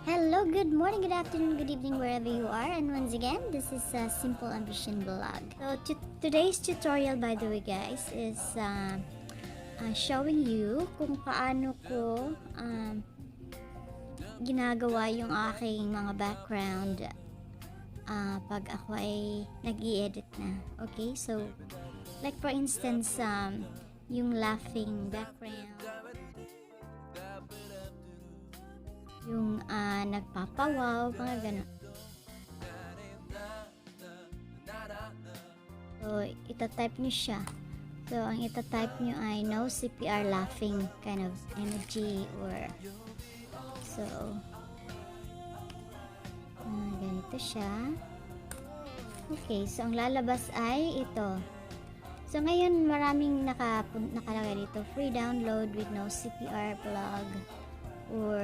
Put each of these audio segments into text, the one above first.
Hello, good morning, good afternoon, good evening, wherever you are. And once again, this is a Simple Ambition Vlog. So today's tutorial, by the way guys, is showing you kung paano ko ginagawa yung aking mga background pag ako ay nag-i-edit na. Okay, so like for instance, yung laughing background, yung nagpapawaw, mga gano'n. So, itatype nyo siya. So, ang itatype nyo ay no CPR laughing kind of emoji or so, ganito siya. Okay, so ang lalabas ay ito. So, ngayon maraming nakalagay dito, free download with no CPR plug. Or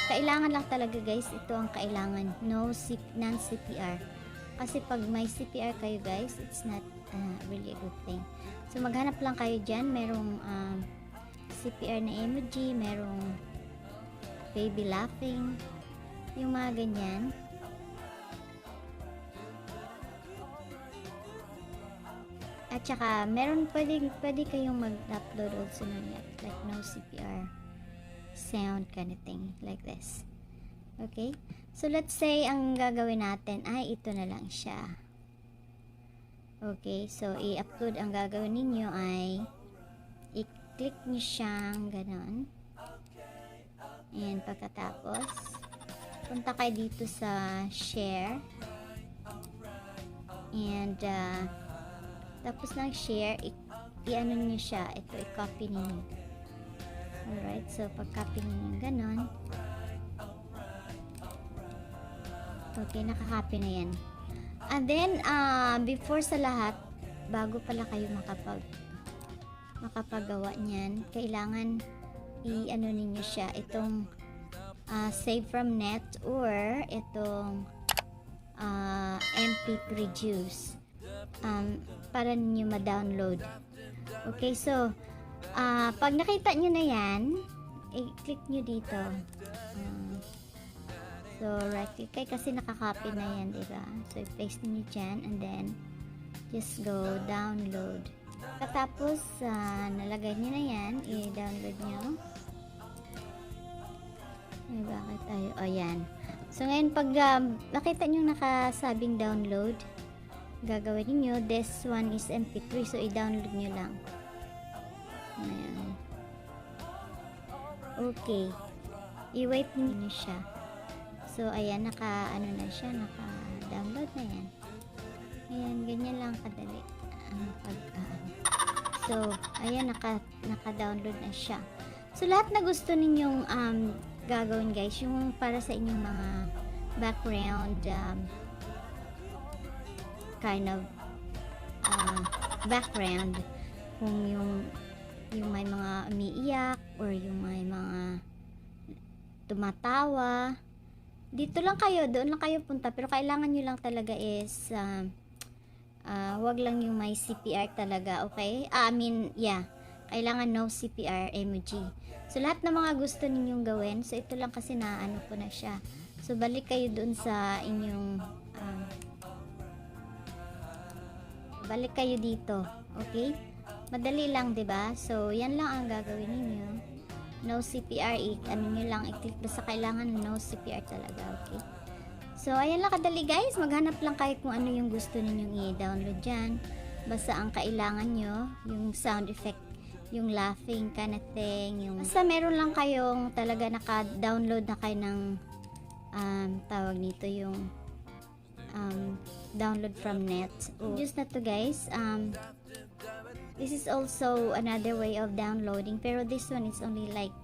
kailangan lang talaga guys, ito ang kailangan, non-CPR, kasi pag may CPR kayo guys, it's not really a good thing. So maghanap lang kayo dyan, merong CPR na emoji, merong baby laughing, yung mga ganyan. At saka, pwede kayong mag-upload also na like no CPR sound kind of thing, like this. Okay? So, let's say, ang gagawin natin ay ito na lang siya. Okay? So, i-upload, ang gagawin ninyo ay i-click nyo siyang ganon. And pagkatapos, punta kayo dito sa share. And, tapos ng share, i-ano nyo siya, ito, i-copy ninyo. Alright, so pag-copy ninyo ganon, okay, nakaka-copy na yan. And then, before sa lahat, bago pala kayo makapagawa niyan, kailangan i-ano ninyo siya, itong save from net or itong MP3 juice. Para ninyo ma-download. Okay, so pag nakita nyo na yan, i-click nyo dito. So right click kayo kasi nakakopy na yan, diba? So i-paste nyo dyan and then just go download. Katapos nalagay nyo na yan, i-download nyo. Ay, bakit tayo? O yan. So ngayon pag nakita nyo nakasabing download, gagawin niyo, this one is MP3, so i-download niyo lang. Ayan. Okay, i-wait niyo siya. So ayan, naka-ano na siya, naka-download na yan. Ayan, ganyan lang kadali. So ayan, naka-download na siya. So lahat na gusto ninyong gagawin guys, yung para sa inyong mga background kind of background, kung yung may mga umiiyak or yung may mga tumatawa, dito lang kayo, doon lang kayo punta, pero kailangan nyo lang talaga is wag lang yung may CPR talaga, okay? Kailangan no CPR emoji. So lahat ng mga gusto ninyong gawin, so ito lang kasi na ano ko na siya. So balik kayo doon sa inyong balik kayo dito, okay? Madali lang, 'di ba? So yan lang ang gagawin niyo. No CPR, ano niyo lang, i-click basta kailangan no CPR talaga, okay? So ayan lang kadali guys, maghanap lang kayo kung ano yung gusto ninyong i-download diyan. Basta ang kailangan nyo, yung sound effect, yung laughing kind of thing, yung basta meron lang kayong talaga naka-download na kayo ng tawag nito, yung download from net. Just na to guys, this is also another way of downloading, pero this one is only like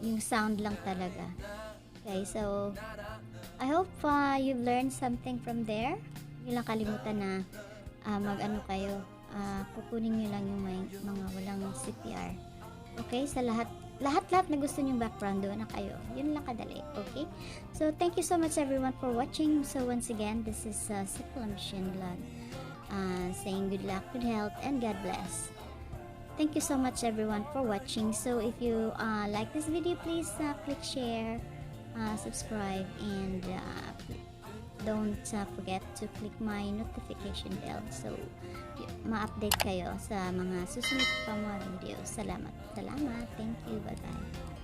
yung sound lang talaga. Okay, so I hope you've learned something from there. Hindi lang kalimutan na mag-ano kayo, kukunin nyo lang yung mga walang CPR. Okay, sa lahat na gusto nyong background, doon na kayo. Yun lang kadali. Okay? So, thank you so much everyone for watching. So, once again, this is Simple Ambition Vlog. Saying good luck, good health, and God bless. Thank you so much everyone for watching. So if you like this video, please click share, subscribe, and don't forget to click my notification bell so ma-update kayo sa mga susunod pa mga videos. Salamat. Thank you. Bye bye.